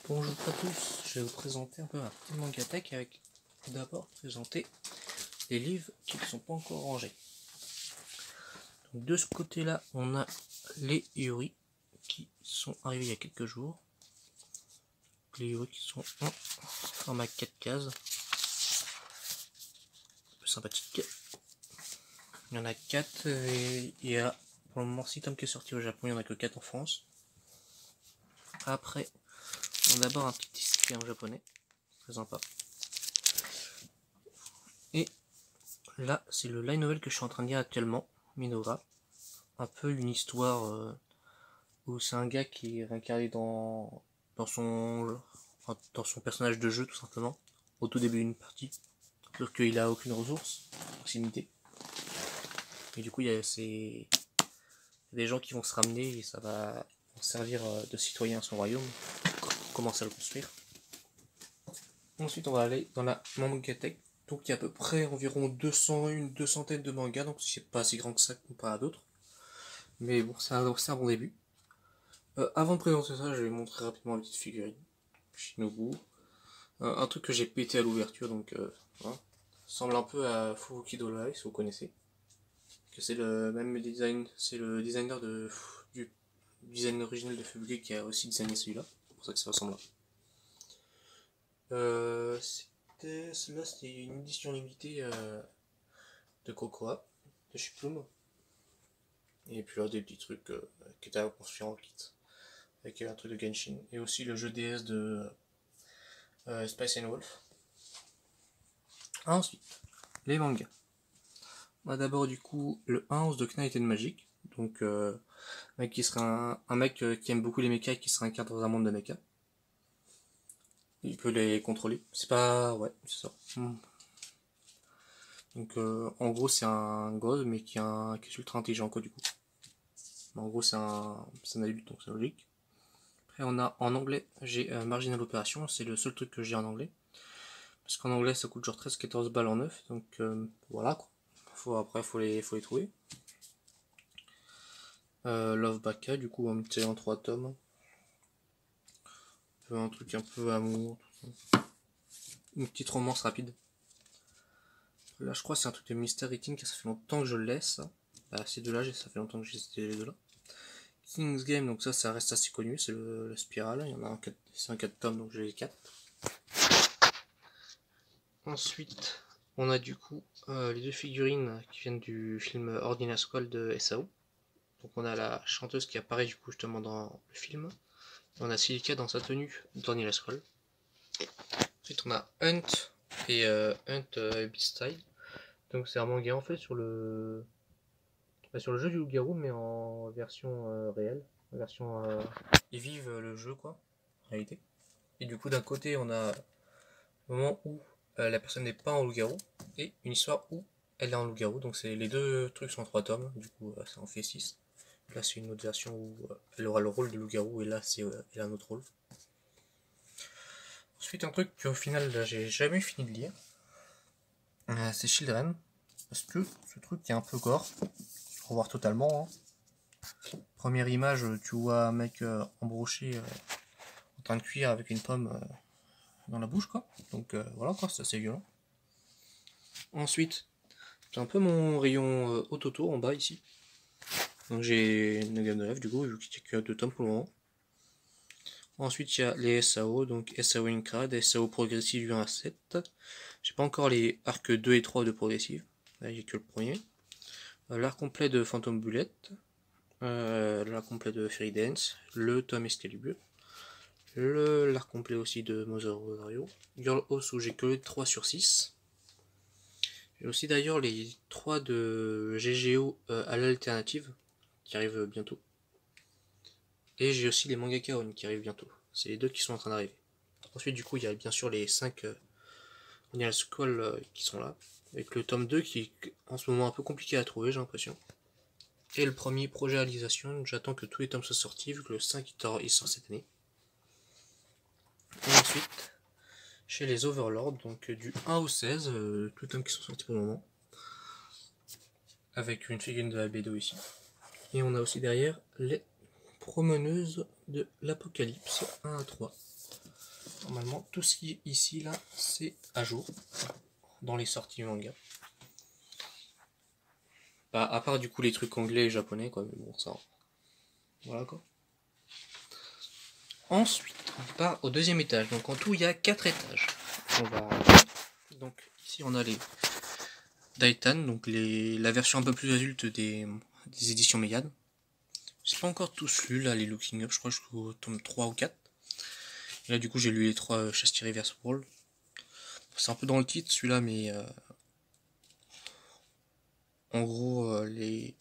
Bonjour à tous, je vais vous présenter un peu ma petite mangatech avec d'abord présenter les livres qui ne sont pas encore rangés. Donc de ce côté là on a les Yuri qui sont arrivés il y a quelques jours. Les Yuri qui sont en format 4 cases. Un peu sympathique. Il y en a 4 et il y a pour le moment 6 tomes qui est sorti au Japon, il n'y en a que 4 en France. Après on a d'abord un petit disque en japonais, très sympa. Et là c'est le light novel que je suis en train de lire actuellement, Minova. Un peu une histoire où c'est un gars qui est réincarné dans son personnage de jeu tout simplement, au tout début d'une partie, sauf qu'il a aucune ressource, c'est limité. Et du coup il y a des gens qui vont se ramener et ça va servir de citoyen à son royaume, commencer à le construire. Ensuite on va aller dans la mangatech, donc il y a à peu près environ 200 de mangas, donc c'est pas assez grand que ça comparé à d'autres. Mais bon, c'est un bon début. Avant de présenter ça, je vais montrer rapidement la petite figurine. Shinobu. Un truc que j'ai pété à l'ouverture, donc voilà. Ça ressemble un peu à Fubuki Dorai, si vous connaissez. Que c'est le même design, c'est le designer du design original de Fubuki qui a aussi designé celui-là. C'est pour ça que ça ressemble là. Celui-là, c'était une édition limitée de Cocoa, de chez Plume. Et puis là, des petits trucs qui étaient à construire en kit. Avec un truc de Genshin. Et aussi le jeu DS de Spice and Wolf. Ensuite, les mangas. On a d'abord du coup le 11 de Knight and Magic. Donc mec qui serait un mec qui aime beaucoup les mechas et qui se réincarne dans un monde de mechas. Il peut les contrôler. C'est pas... ouais, c'est ça. Donc en gros c'est un god mais qui est ultra intelligent quoi du coup. Mais en gros c'est un adulte donc c'est logique. Après on a en anglais, j'ai Marginal Operation, c'est le seul truc que j'ai en anglais. Parce qu'en anglais ça coûte genre 13-14 balles en neuf, donc voilà quoi. Après faut les trouver. Love Baka, du coup c'est en 3 tomes. Un truc un peu amour, une petite romance rapide. Là je crois que c'est un truc de Mystery Eating, car ça fait longtemps que je le laisse. Bah, ces deux là, ça fait longtemps que j'ai ces deux là. King's Game, donc ça reste assez connu, c'est le Spiral, il y en a c'est un 4 tomes donc j'ai les 4. Ensuite on a du coup les deux figurines qui viennent du film Ordinal Scroll de SAO. Donc on a la chanteuse qui apparaît du coup justement dans le film. On a Silica dans sa tenue d'Ordinal Scroll. Ensuite on a Hunt et Hunt Beastyle. Donc c'est un manga en fait sur le jeu du loup-garou mais en version réelle. En version ils vivent le jeu quoi, en réalité. Et du coup d'un côté on a le moment où la personne n'est pas en loup-garou et une histoire où elle est en loup-garou. Donc c'est les deux trucs sont en 3 tomes, du coup ça en fait 6. Là c'est une autre version où elle aura le rôle de loup-garou et là c'est elle a un autre rôle. Ensuite un truc qu'au final j'ai jamais fini de lire, c'est Children, parce que ce truc est un peu gore, faut voir totalement. Hein. Première image, tu vois un mec embroché en train de cuire avec une pomme dans la bouche quoi, donc voilà quoi, c'est assez violent. Ensuite, c'est un peu mon rayon Ototo en bas ici. Donc j'ai une gamme de lèvres du coup, vu qu'il n'y a que 2 tomes pour le moment. Ensuite il y a les SAO, donc SAO Incrad, SAO Progressive du 1 à 7. J'ai pas encore les arcs 2 et 3 de Progressive, là il n'y a que le premier. L'art complet de Phantom Bullet, l'art complet de Fairy Dance, le tome Excalibur, l'art complet aussi de Mother Rosario, Girl House où j'ai que les 3 sur 6. J'ai aussi d'ailleurs les 3 de GGO à l'alternative qui arrivent bientôt. Et j'ai aussi les mangaka on qui arrivent bientôt. C'est les 2 qui sont en train d'arriver. Ensuite du coup il y a bien sûr les 5 Original Scroll qui sont là. Avec le tome 2 qui est en ce moment un peu compliqué à trouver j'ai l'impression. Et le premier projet réalisation, j'attends que tous les tomes soient sortis vu que le 5 il sort cette année. Et ensuite, chez les Overlords, donc du 1 au 16, tous les tomes qui sont sortis pour le moment. Avec une figurine de la BDO ici. Et on a aussi derrière les promeneuses de l'Apocalypse 1 à 3. Normalement, tout ce qui est ici, là, c'est à jour dans les sorties manga. Bah, à part du coup les trucs anglais et japonais, quoi, mais bon, ça. Voilà quoi. Ensuite, on part au deuxième étage. Donc en tout, il y a 4 étages. Donc ici, on a les Daitan, donc la version un peu plus adulte des éditions Meian. J'ai pas encore tous lu là, les Looking Up, je crois que je suis au tome 3 ou 4. Et là, du coup, j'ai lu les 3 Chastity Reverse World. C'est un peu dans le titre celui-là, mais en gros, les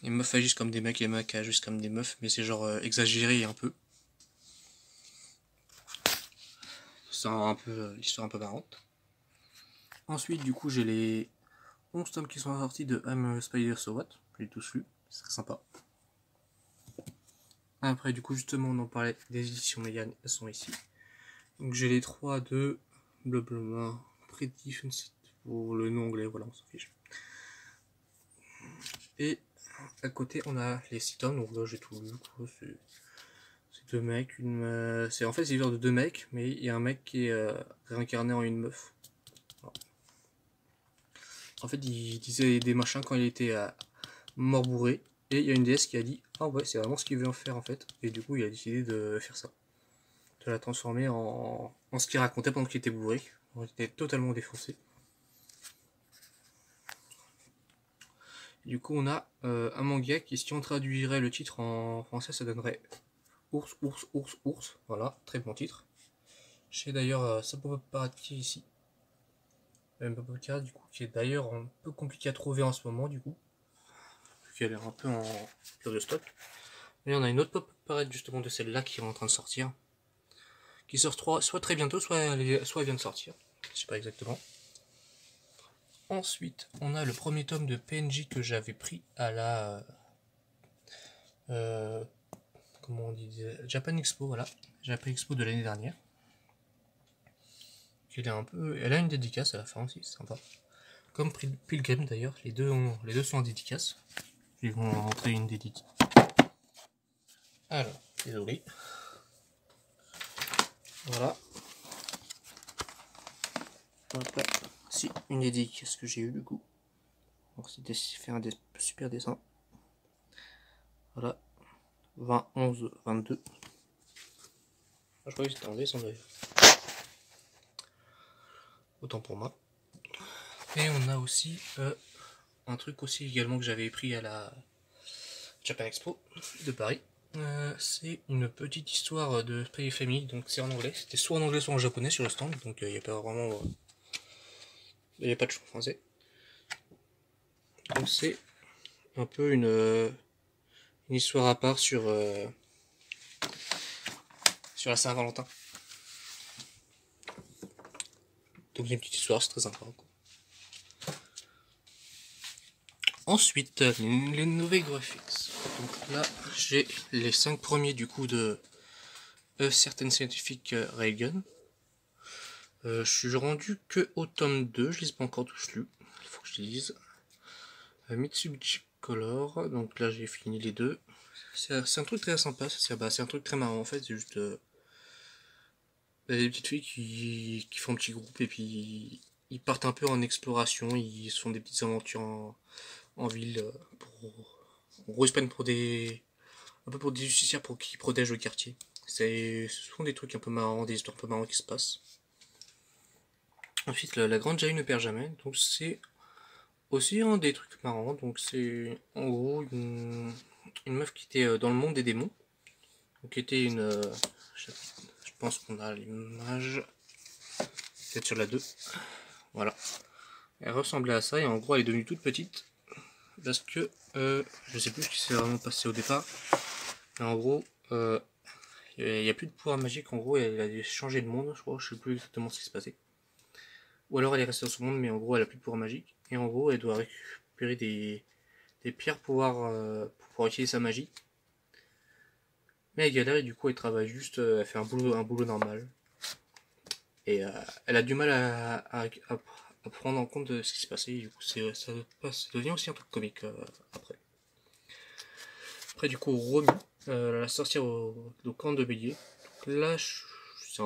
meufs agissent comme des mecs et les mecs agissent comme des meufs, mais c'est genre exagéré un peu. C'est un peu l'histoire un peu marrante. Ensuite, du coup, j'ai les 11 tomes qui sont sortis de I'm a Spider So What. J'ai tous lu, c'est très sympa. Après, du coup, justement, on en parlait des éditions Meian, elles sont ici. Donc, j'ai les 3 de blablabla, Predifense pour le nom anglais, voilà, on s'en fiche. Et à côté, on a les 6 tomes, donc là, j'ai tout lu, quoi. C'est deux mecs, c'est en fait, c'est l'histoire de 2 mecs, mais il y a un mec qui est réincarné en une meuf. Voilà. En fait, il disait des machins quand il était mort bourré, et il y a une déesse qui a dit ah ouais, c'est vraiment ce qu'il veut en faire en fait, et du coup, il a décidé de faire ça, de la transformer en ce qu'il racontait pendant qu'il était bourré. Il était totalement défoncé. Du coup, on a un manga qui, si on traduirait le titre en français, ça donnerait Ours, ours, ours, ours. Voilà, très bon titre. J'ai d'ailleurs Sapopaparati ici. Du coup, qui est d'ailleurs un peu compliqué à trouver en ce moment, du coup. Qui a l'air un peu en cure de stock. Et on a une autre pop-up justement de celle-là qui est en train de sortir. Qui sort soit très bientôt, soit elle vient de sortir. Je sais pas exactement. Ensuite, on a le premier tome de PNJ que j'avais pris à la comment on dit, Japan Expo, voilà, Japan Expo de l'année dernière. Elle a une dédicace à la fin aussi, c'est sympa. Comme Pilgrim d'ailleurs, les deux sont en dédicace. Je vais vous montrer une dédicace. Alors, désolé. Voilà. Hop, si, une dédicace que j'ai eu du coup. Donc c'était fait un super dessin. Voilà. 20, 11, 22. Je crois que c'était en dessin d'ailleurs. Autant pour moi. Et on a aussi un truc aussi également que j'avais pris à la Japan Expo de Paris. C'est une petite histoire de Spy Family, donc c'est en anglais. C'était soit en anglais soit en japonais sur le stand, donc il n'y a pas vraiment. Il n'y a pas de choix français. Donc c'est un peu une histoire à part sur la Saint-Valentin. Donc il y a une petite histoire, c'est très sympa. Ensuite, les nouvelles graphics. Donc là, j'ai les 5 premiers du coup de Certain Scientific Railgun. Je suis rendu que au tome 2, je les ai pas encore tous lus, il faut que je les lise. Mitsubishi Color, donc là j'ai fini les deux. C'est un truc très sympa, c'est un truc très marrant en fait, c'est juste des petites filles qui font un petit groupe et puis ils partent un peu en exploration, ils font des petites aventures en ville en gros ils se prennent un peu pour des justicières pour qui protègent le quartier. Ce sont des trucs un peu marrants, des histoires un peu marrantes qui se passent. Ensuite, la grande Jaï ne perd jamais, donc c'est aussi un des trucs marrants. Donc c'est en gros une meuf qui était dans le monde des démons, donc qui était je pense qu'on a l'image, peut-être sur la 2, voilà. Elle ressemblait à ça et en gros elle est devenue toute petite parce que je sais plus ce qui s'est vraiment passé au départ, mais en gros il n'y a plus de pouvoir magique, en gros elle a changé de monde, je crois, je sais plus exactement ce qui s'est passé. Ou alors elle est restée dans son monde, mais en gros elle a plus de pouvoir magique. Et en gros elle doit récupérer des pierres pour pouvoir utiliser sa magie. Mais elle galère et du coup elle travaille juste, elle fait un boulot normal. Et elle a du mal à prendre en compte de ce qui s'est passé. Et du coup ça devient aussi un truc comique après. Après du coup Romy, la sorcière au camp de bélier. Donc là c'est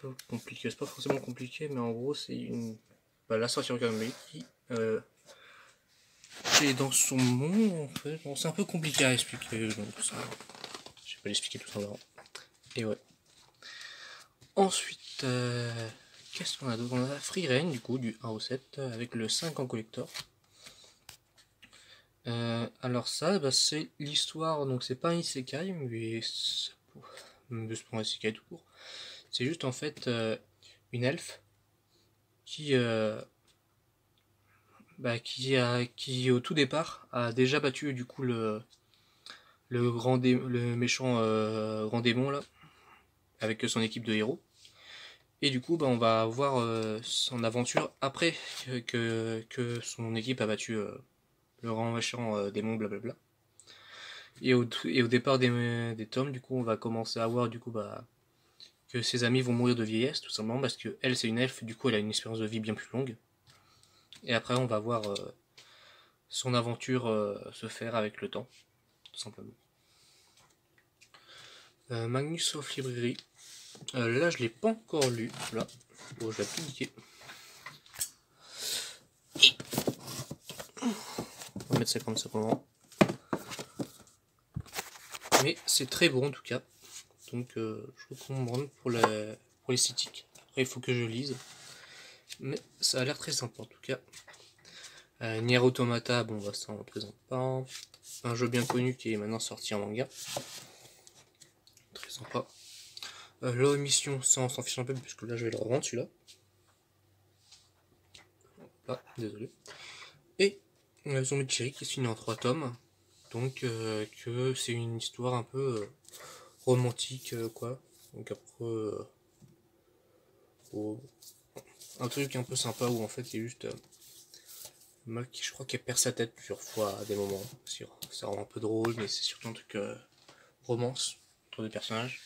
peu compliqué. C'est pas forcément compliqué, mais en gros, c'est une. Bah, la sorcière Okami qui est dans son monde, en fait. Bon, c'est un peu compliqué à expliquer, donc ça. Je vais pas l'expliquer tout simplement. Et ouais. Ensuite, qu'est-ce qu'on a d'autre? On a Free Reign, du coup, du 1 au 7, avec le 5 en collector. Alors ça, bah, c'est l'histoire, donc c'est pas un isekai, mais c'est pour un isekai tout court. C'est juste en fait une elfe qui, qui au tout départ a déjà battu du coup le méchant grand démon là, avec son équipe de héros. Et du coup, bah, on va voir son aventure après que son équipe a battu le grand méchant démon, blablabla. Et au départ des tomes, du coup, on va commencer à voir du coup que ses amis vont mourir de vieillesse, tout simplement parce que elle, c'est une elfe, du coup, elle a une espérance de vie bien plus longue. Et après, on va voir son aventure se faire avec le temps, tout simplement. Magnus of Librairie. Là, je l'ai pas encore lu. Là, bon, je vais appliquer. On va mettre ça comme ça pour le moment. Mais c'est très beau en tout cas. Donc, je recommande pour l'esthétique. Après, il faut que je lise. Mais ça a l'air très sympa en tout cas. Nier Automata, bon, bah, ça on ne présente pas. Un jeu bien connu qui est maintenant sorti en manga. Très sympa. Law Mission, ça on s'en fiche un peu puisque là je vais le revendre celui-là. Ah, désolé. Et Zombie Cherry qui se finit en 3 tomes. Donc que c'est une histoire un peu romantique quoi. Donc après un truc un peu sympa où en fait c'est juste Mac, je crois qu'elle perd sa tête plusieurs fois à des moments. Ça rend un peu drôle, mais c'est surtout un truc romance entre deux personnages.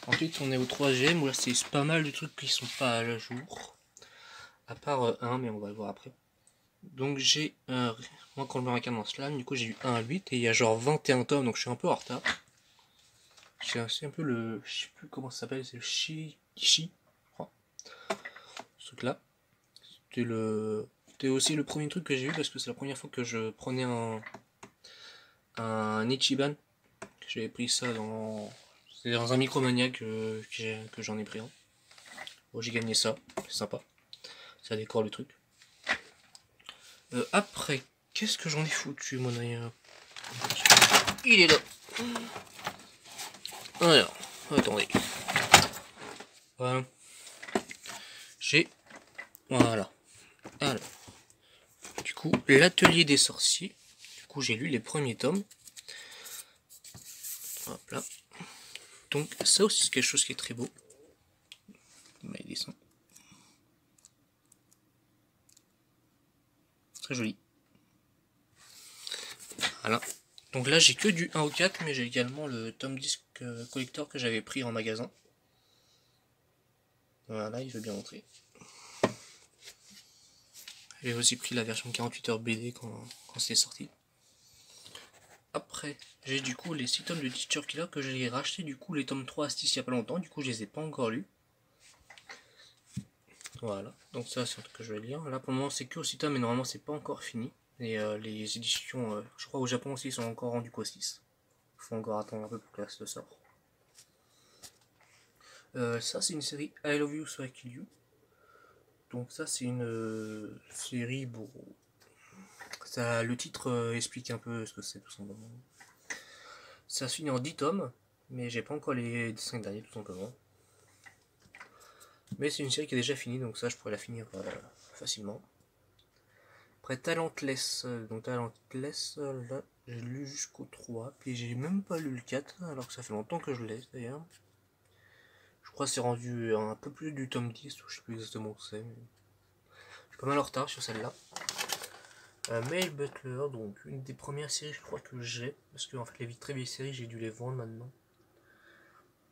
Ensuite, on est au 3ème où là c'est pas mal de trucs qui sont pas à la jour. À part un, mais on va le voir après. Donc j'ai moi quand je me regarde dans Slam, du coup j'ai eu 1 à 8 et il y a genre 21 tomes, donc je suis un peu en retard. C'est un peu le. Je sais plus comment ça s'appelle, c'est le Kishi, je crois. Ce truc là. C'était aussi le premier truc que j'ai eu parce que c'est la première fois que je prenais un Ichiban. J'avais pris ça dans. C'est dans un Micromania que j'en ai pris un. Bon, j'ai gagné ça, c'est sympa. Ça décore le truc. Après, qu'est-ce que j'en ai foutu, mon oeil? Il est là. Alors, attendez. Voilà. J'ai. Voilà. Alors. Du coup, l'atelier des sorciers. Du coup, j'ai lu les premiers tomes. Hop là. Donc, ça aussi, c'est quelque chose qui est très beau. Bah, il descend. Très joli. Voilà. Donc là, j'ai que du 1 au 4, mais j'ai également le tome disc collector que j'avais pris en magasin. Voilà, il veut bien montrer. J'ai aussi pris la version 48h BD quand c'était sorti. Après, j'ai du coup les 6 tomes de Teacher Killer que j'ai racheté du coup les tomes 3 à 6 il y a pas longtemps, du coup je les ai pas encore lus. Voilà, donc ça c'est un truc que je vais lire. Là pour le moment c'est que au 6 tomes mais normalement c'est pas encore fini. Et les éditions, je crois au Japon aussi, ils sont encore rendus qu'au 6. Il faut encore attendre un peu pour que ça sorte. Ça c'est une série I Love You So I Kill You. Donc ça c'est une série, bon, ça, le titre explique un peu ce que c'est tout simplement. Ça se finit en 10 tomes, mais j'ai pas encore les 5 derniers tout simplement. Mais c'est une série qui est déjà finie, donc ça je pourrais la finir facilement. Après Talentless, donc Talentless, là j'ai lu jusqu'au 3, puis j'ai même pas lu le 4, alors que ça fait longtemps que je l'ai d'ailleurs. Je crois que c'est rendu un peu plus du tome 10, ou je sais plus exactement où c'est. Mais... je suis pas mal en retard sur celle-là. Mail Butler, donc une des premières séries je crois que j'ai, parce que en fait les très vieilles séries j'ai dû les vendre maintenant.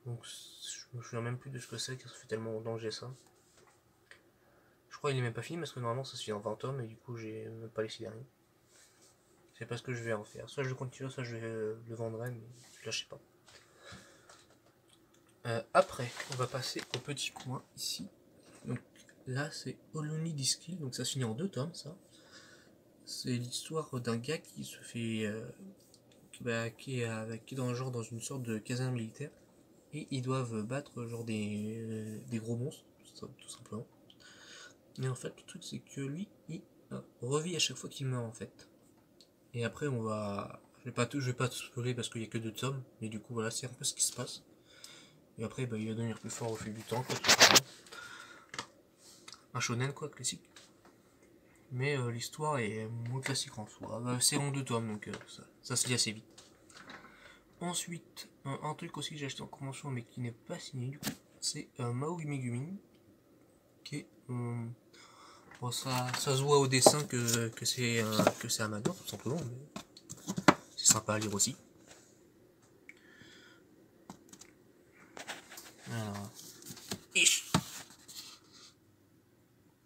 Donc je me souviens même plus de ce que c'est, car ça fait tellement longtemps que j'ai ça. Je crois qu'il est même pas fini parce que normalement ça se fait en 20 tomes et du coup j'ai même pas les 6 derniers. Je sais pas ce que je vais en faire. Soit je continue, soit je le vendrai, mais je sais pas. Après, on va passer au petit coin ici. Donc là, c'est Oloni Diskill, donc ça se finit en 2 tomes, ça. C'est l'histoire d'un gars qui se fait... qui est dans, genre, dans une sorte de caserne militaire. Et ils doivent battre genre des gros monstres, tout simplement. Mais en fait, le truc, c'est que lui, il revit à chaque fois qu'il meurt, en fait. Et après, on va... Je vais pas tout spoiler parce qu'il y a que 2 tomes, mais du coup, voilà, c'est un peu ce qui se passe. Et après, bah, il va devenir plus fort au fil du temps, quoi, tout simplement. Un shonen, quoi, classique. Mais l'histoire est moins classique en soi. C'est en 2 tomes, donc ça se lit assez vite. Ensuite, un truc aussi que j'ai acheté en convention, mais qui n'est pas signé, du coup, c'est Maui Megumin, qui est... bon, ça se voit au dessin que c'est Amador, tout simplement, mais c'est sympa à lire aussi. Alors...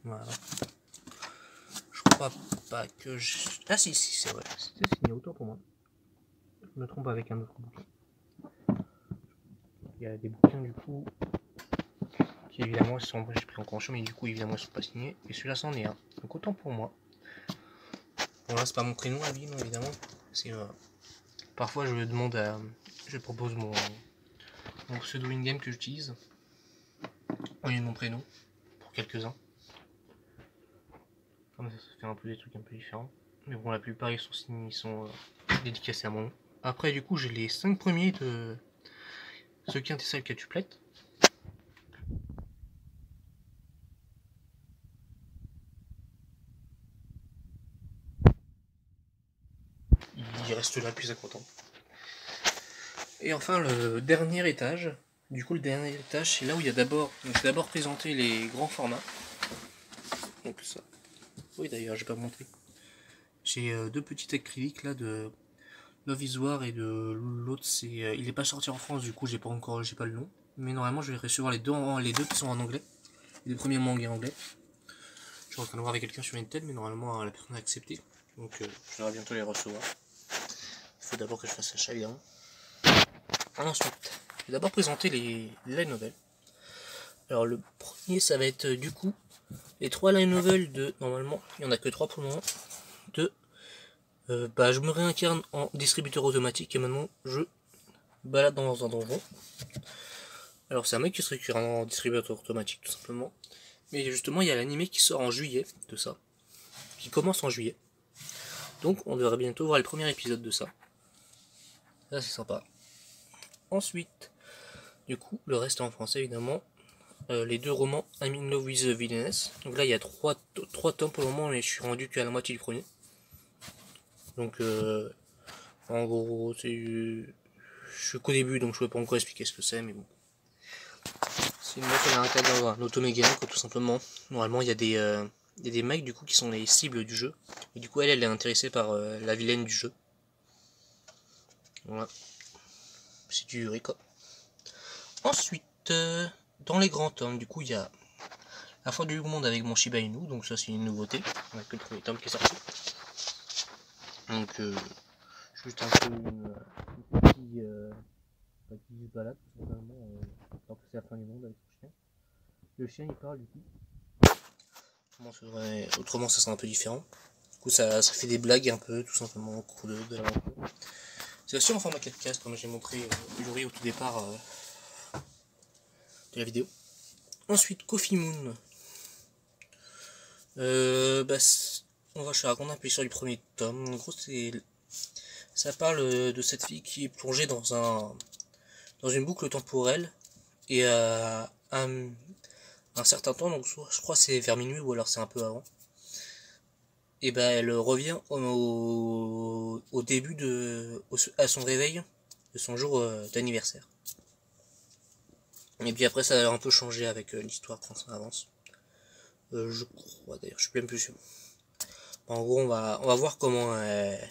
Voilà. Je crois pas que je... Ah si, c'est vrai, c'était signé autant pour moi. Je me trompe avec un autre bouquin. Il y a des bouquins du coup qui évidemment sont... J'ai pris en convention, mais du coup évidemment ils sont pas signés. Et celui-là c'en est un. Donc autant pour moi. Bon là c'est pas mon prénom à vie, non, évidemment. C'est parfois je demande à... Je propose mon pseudo in-game que j'utilise. Au lieu de mon prénom. Pour quelques-uns. Comme ça fait un peu des trucs un peu différents. Mais bon, la plupart ils sont signés, ils sont dédicacés à mon nom. Après du coup j'ai les 5 premiers de ce quintessal quatuplette. Il reste là plus à content. Et enfin le dernier étage. Du coup le dernier étage c'est là où il y a d'abord présenté les grands formats. Donc ça. Oui d'ailleurs j'ai pas montré. J'ai 2 petits acryliques là de Love is War et de l'autre c'est... il est pas sorti en France du coup j'ai pas le nom. Mais normalement je vais recevoir les deux qui sont en anglais. Les premiers mangas anglais. Je suis en train de voir avec quelqu'un sur Intel mais normalement la personne a accepté. Donc je devrais bientôt les recevoir. Il faut d'abord que je fasse l'achat évidemment. Ensuite, je vais d'abord présenter les light novels. Alors le premier ça va être du coup les 3 light novels de... Normalement, il n'y en a que 3 pour le moment. De... je me réincarne en distributeur automatique et maintenant je balade dans un donjon. Alors c'est un mec qui se réincarne en distributeur automatique tout simplement. Mais justement il y a l'animé qui sort en juillet de ça. Qui commence en juillet. Donc on devrait bientôt voir le premier épisode de ça. Là c'est sympa. Ensuite, du coup, le reste est en français évidemment. Les 2 romans I'm in Love with the Villainess. Donc là il y a 3 tomes pour le moment mais je suis rendu qu'à la moitié du premier. Donc en gros je suis qu'au début donc je peux pas encore expliquer ce que c'est mais bon. C'est une meuf qui a un cadre dans un automécanique tout simplement. Normalement il y a des mecs du coup qui sont les cibles du jeu. Et du coup elle est intéressée par la vilaine du jeu. Voilà. C'est du riz quoi. Ensuite dans les grands tomes du coup il y a La fin du monde avec mon Shiba Inu, donc ça c'est une nouveauté, on a que le premier tome qui est sorti. Donc juste un peu une petite balade, tout simplement, alors que c'est la fin du monde avec le chien. Le chien il parle du coup. Autrement ça serait un peu différent. Du coup ça fait des blagues un peu tout simplement au cours de l'aventure. C'est aussi en format 4K comme j'ai montré au tout départ de la vidéo. Ensuite Coffee Moon. On va raconter un peu l'histoire du premier tome. En gros, ça parle de cette fille qui est plongée dans une boucle temporelle et à un certain temps, donc je crois c'est vers minuit ou alors c'est un peu avant. Et elle revient au début à son réveil de son jour d'anniversaire. Et puis après ça a un peu changé avec l'histoire quand ça avance. Je crois d'ailleurs, je suis même plus sûr. En gros, on va voir comment elle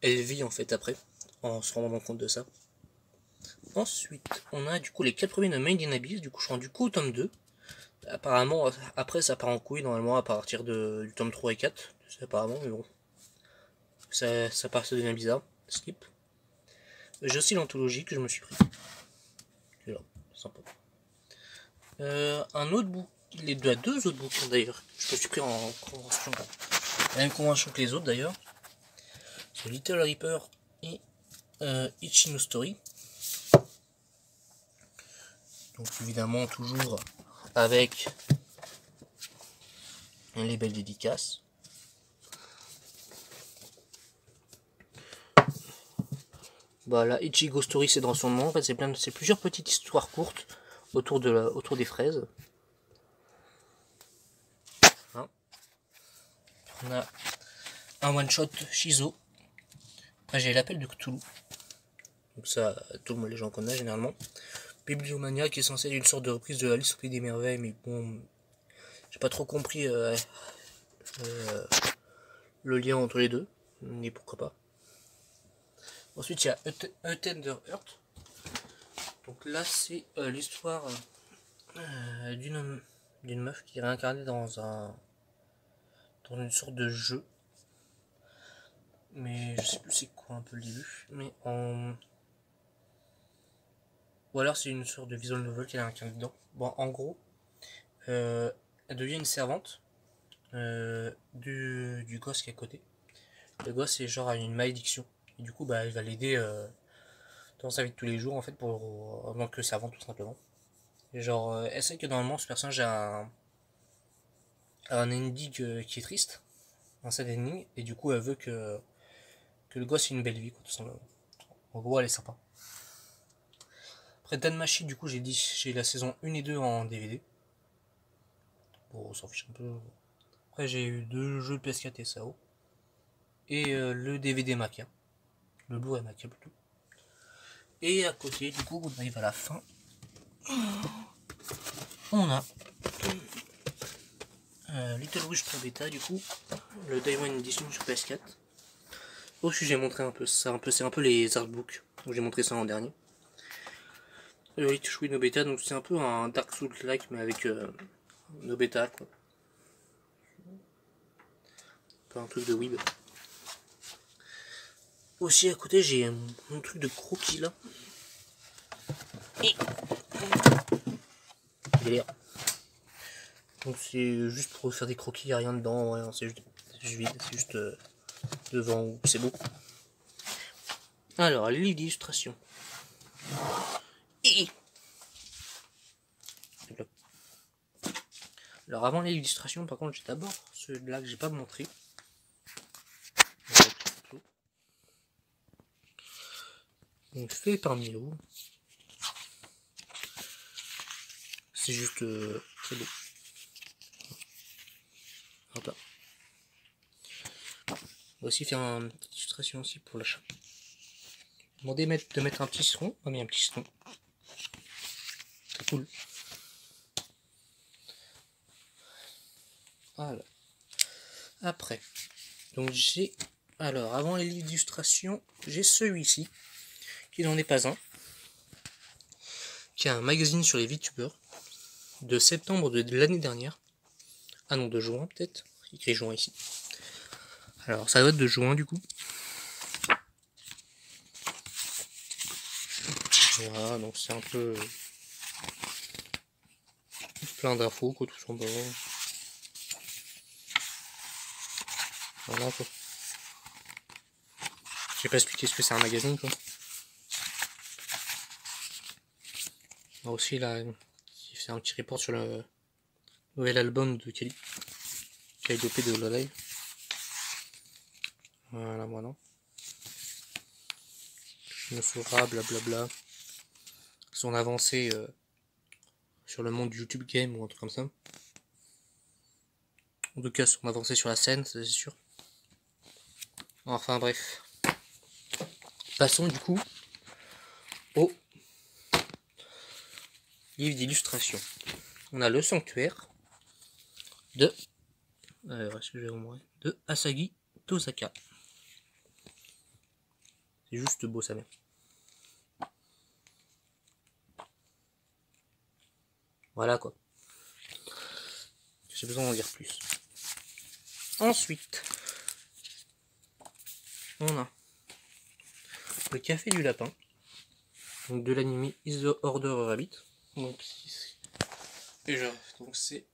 vit en fait après, en se rendant compte de ça. Ensuite, on a du coup les 4 premiers de Made in Abyss, du coup je suis rendu au tome 2. Apparemment, après ça part en couille normalement à partir du tome 3 et 4, apparemment, mais bon. Ça part, ça devient bizarre. Skip. J'ai aussi l'anthologie que je me suis pris. Voilà. sympa. Un autre bouquin, les deux autres bouquins d'ailleurs, je me suis pris en convention, la même convention que les autres d'ailleurs. C'est Little Reaper et Ichi no Story. Donc évidemment toujours avec les belles dédicaces. Bah là, Ichigo Story c'est dans son nom, en fait c'est plusieurs petites histoires courtes autour des fraises. Hein. On a un one shot Shizo. Après j'ai l'appel de Cthulhu. Donc ça, les gens connaissent généralement. Bibliomania qui est censé être une sorte de reprise de Alice au Pays des Merveilles, mais bon, j'ai pas trop compris le lien entre les deux, mais pourquoi pas. Ensuite il y a A Tender Heart. Donc là c'est l'histoire d'une meuf qui est réincarnée dans une sorte de jeu. Mais je sais plus c'est quoi un peu le début. Mais ou alors c'est une sorte de visual novel qu'elle a incarnée dedans. Bon, en gros, elle devient une servante du gosse qui est à côté. Le gosse c'est genre a une malédiction. Et du coup bah elle va l'aider dans sa vie de tous les jours en fait pour en tant que servante tout simplement. Et genre elle sait que normalement ce personnage a un ending qui est triste, un sad ending, et du coup elle veut que le gosse ait une belle vie quoi, tout simplement. En gros elle est sympa. Après Danmachi du coup j'ai la saison 1 et 2 en DVD. Bon on s'en fiche un peu. Après j'ai eu 2 jeux PS4 et SAO. Et le DVD Maca. Le Blu-ray Maca plutôt. Et à côté du coup on arrive à la fin. On a Little Witch Pro Beta du coup. Le Day One Edition sur PS4. Aussi j'ai montré un peu ça, c'est un peu les artbooks. Donc j'ai montré ça en dernier. Witch no Beta, donc c'est un peu un Dark Souls-like mais avec no beta quoi. Pas un truc de weeb. Aussi à côté j'ai mon truc de croquis là. Et... galère. Donc c'est juste pour faire des croquis, y a rien dedans, ouais, c'est juste vide, c'est juste devant, c'est beau. Alors, les livres d'illustration. Alors avant les livres d'illustration, par contre, j'ai d'abord ceux-là que j'ai pas montré. Donc fait par Milo. C'est juste très beau. Voilà. On va aussi faire une petite illustration aussi pour l'achat. Demandez de mettre un petit citron. On va mettre un petit citron. C'est cool. Voilà. Après, donc j'ai... Alors, avant les livres d'illustration, j'ai celui-ci, qui n'en est pas un, qui est un magazine sur les VTubers, de septembre de l'année dernière. Ah non, de juin peut-être. Écrit juin ici. Alors, ça doit être de juin du coup. Voilà, donc c'est un peu... plein d'infos, quoi, tout simplement. Voilà, quoi. Je vais pas expliquer ce que c'est un magazine, quoi. Alors aussi, là, il fait un petit report sur le nouvel album de Kelly. K.I.D.P de Lolive. Voilà, voilà. Nosura, blablabla. Son avancée sur le monde du YouTube Game ou un truc comme ça. En tout cas, son avancée sur la scène, c'est sûr. Enfin bref. Passons du coup au livre d'illustration. On a Le Sanctuaire de Asagi Tosaka. C'est juste beau sa mère. Voilà quoi. J'ai besoin d'en dire plus. Ensuite, on a Le Café du Lapin, donc de l'anime Is the Order Rabbit. Donc c'est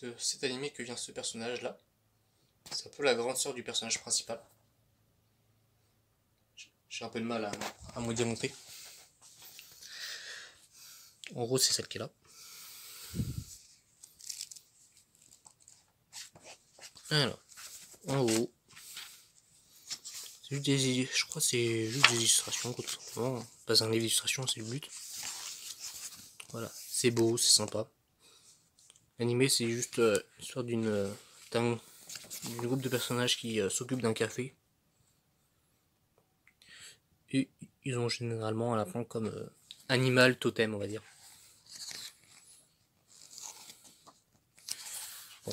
de cet animé que vient ce personnage là. C'est un peu la grande sœur du personnage principal. J'ai un peu de mal à me démontrer. En gros, c'est celle qui est là. Alors, en gros, c'est juste je crois que c'est juste des illustrations, tout simplement. Pas un livre d'illustration, c'est le but. Voilà, c'est beau, c'est sympa. L'animé, c'est juste l'histoire d'un groupe de personnages qui s'occupent d'un café. Et ils ont généralement à la fin comme animal totem, on va dire. Bon.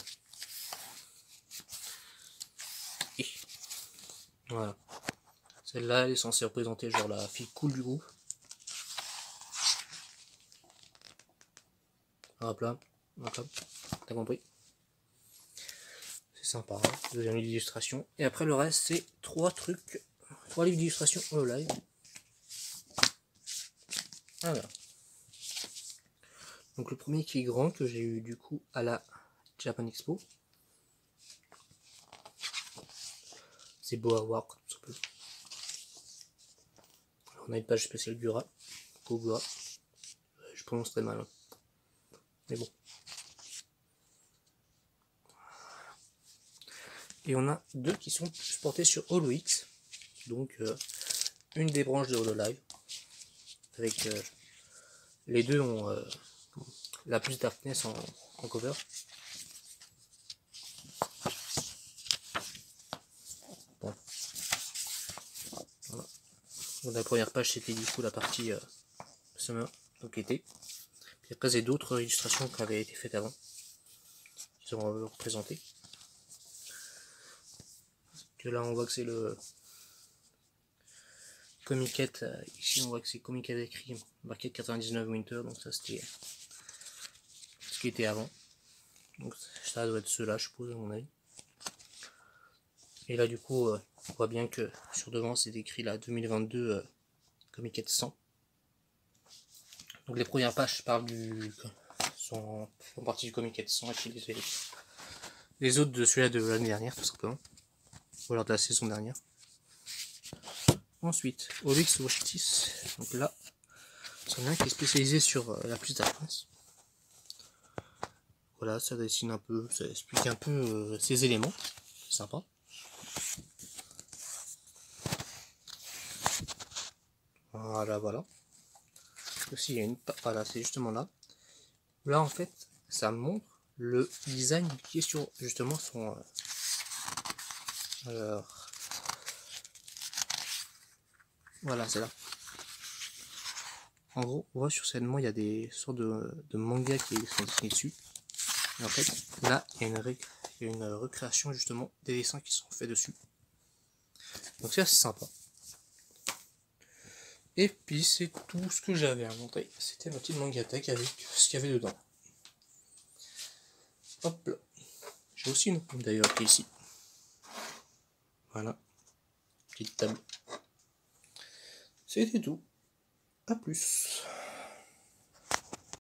Et voilà. Celle-là, elle est censée représenter genre la fille cool du groupe. Hop là, t'as compris. C'est sympa, hein. Deuxième livre d'illustration. Et après le reste, c'est 3 livres d'illustration live. Voilà. Donc le premier qui est grand, que j'ai eu du coup à la Japan Expo. C'est beau à voir, tout simplement. On a une page spéciale Gura. Gura. Je prononce très mal. Hein. Mais bon. Et on a 2 qui sont portés sur HoloX. Donc une des branches de HoloLive. Avec les deux ont la plus Darkness en cover. Bon. Voilà. Donc la première page c'était du coup la partie Summer, donc été. Puis après c'est d'autres illustrations qui avaient été faites avant. Qui sont représentées. Que là on voit que c'est le Comiquette, ici on voit que c'est Comiquette écrit marqué 99 Winter, donc ça c'était ce qui était avant. Donc ça doit être ceux-là je suppose à mon avis. Et là du coup on voit bien que sur devant c'est écrit la 2022 Comiquette 100. Donc les premières pages font partie du Comiquette 100 et puis les autres de celui-là de l'année dernière tout simplement. Ou alors de la saison dernière. Ensuite, Olix Washtis, donc là, c'en est un qui est spécialisé sur la plus d'avance. Voilà, ça dessine un peu, ça explique un peu ses éléments, c'est sympa. Voilà, voilà. Aussi, il y a voilà, c'est justement là. Là, en fait, ça montre le design qui est sur justement son. Alors, voilà, c'est là. En gros, on voit sur cette main, il y a des sortes de mangas qui sont dessinés dessus. Et en fait, là, il y a une recréation justement des dessins qui sont faits dessus. Donc ça, c'est sympa. Et puis, c'est tout ce que j'avais à montrer. C'était ma petite mangatech avec ce qu'il y avait dedans. Hop là. J'ai aussi une autre d'ailleurs qui est ici. Voilà. Petite table. C'était tout. A plus.